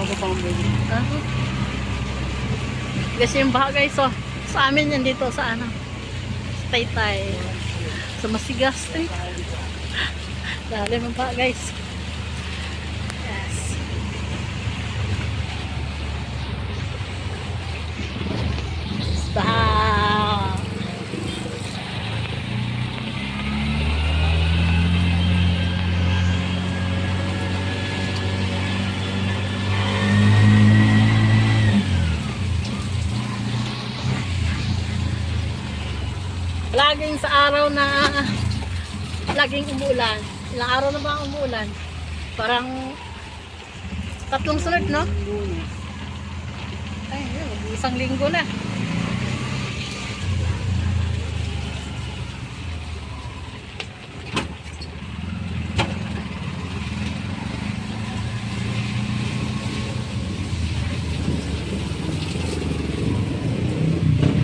ako pa ang baby. Kasi yung baha guys, so, sa amin yan dito sa ano, sa Taytay, sa Masiga Street. Dali mo baha guys. Yes. Baha. Laging sa araw na laging umuulan. Ilang araw na ba ang umuulan? Parang 3 sunod, no? Ay, yun, 1 linggo na.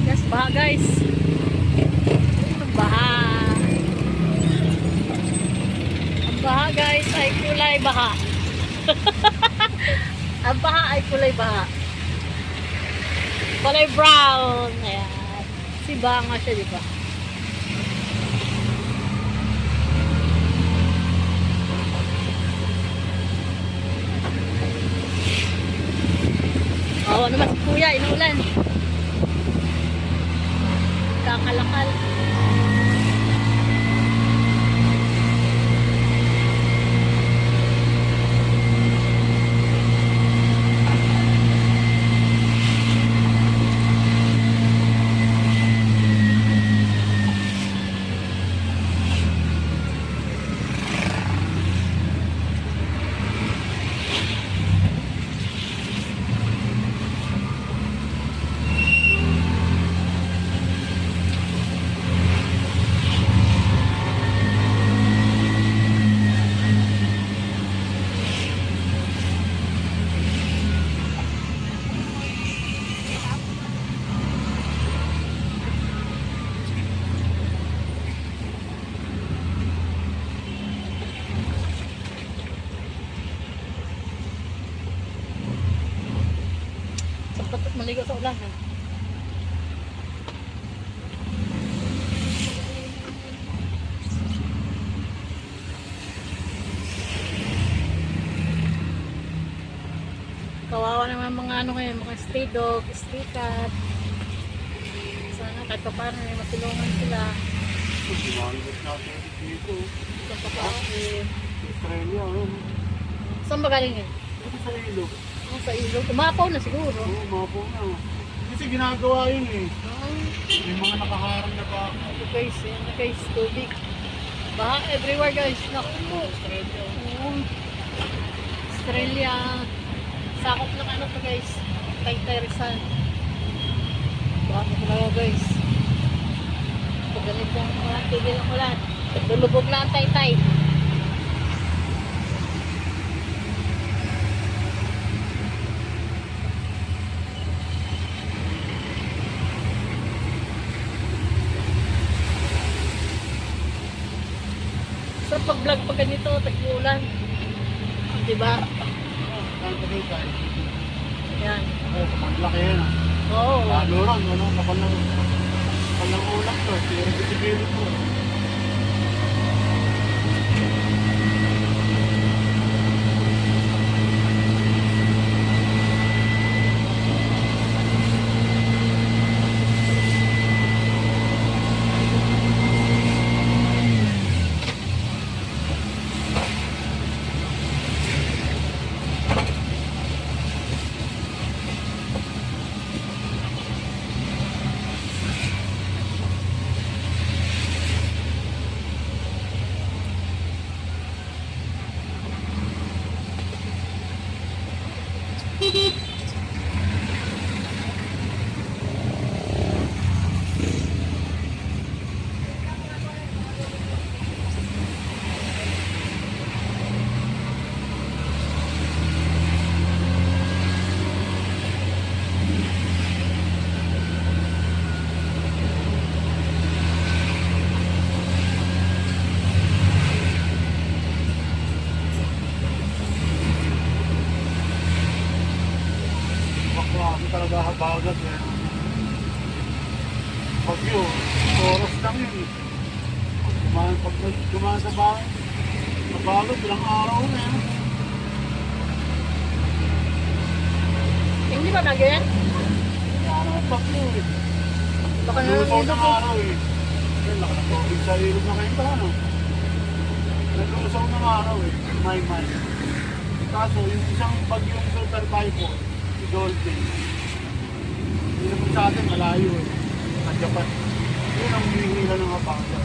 Yes, baha guys. Baha guys ay kulay baha. Ang baha ay kulay baha. Kulay brown. Ayan. Si baha nga siya, di ba? Oo naman si kuya, inuulan. Kakalakal. Sapat maligo sa ulan. Kawawa naman mga ano ngayon, mga stray dog, stray cat. Sana kahit pa paano may matulungan sila. Simangot natin dito. Sa pagkain. Australia, Saan ba galing yun? Dito sa ilog. Sa ilog. Umapaw na siguro. Oo, mapo na. Kasi ginagawa yun eh. May mga nakaharang na pa. Ito guys, yan na guys, tubig. Baha everywhere guys. Naku. Australia. Oo. Australia. Sakop ng ano to guys. Taytay Rizal. Baha na talaga guys. Pag ganitong ulan, tigil ang ulan. Lulubog na ang Taytay. Sa pag-vlog pa ganito, tag-ulan. Diba? Kanto kayo tayo. Yan. Oo, maglaki yan ah. Oo. Lalo lang, ano, kapal ng ulak to. Siguro po. talaga habagat eh. Bagyo, oras lang yun eh. Pag dumaan sa bahay, habagat, ilang araw na yan. Hindi ba bagyo yan? Ano, bagyo eh. Baka Lusaw nalulito ng po. araw eh. Yan, nakatubig sa ilog na kayo ano. Naglusaw ng araw eh, may. Kaso yung isang bagyong super typhoon, si Dolphin, hindi naman sa atin malayo eh. Sa Japan. Yun ang hinihila ng habagat.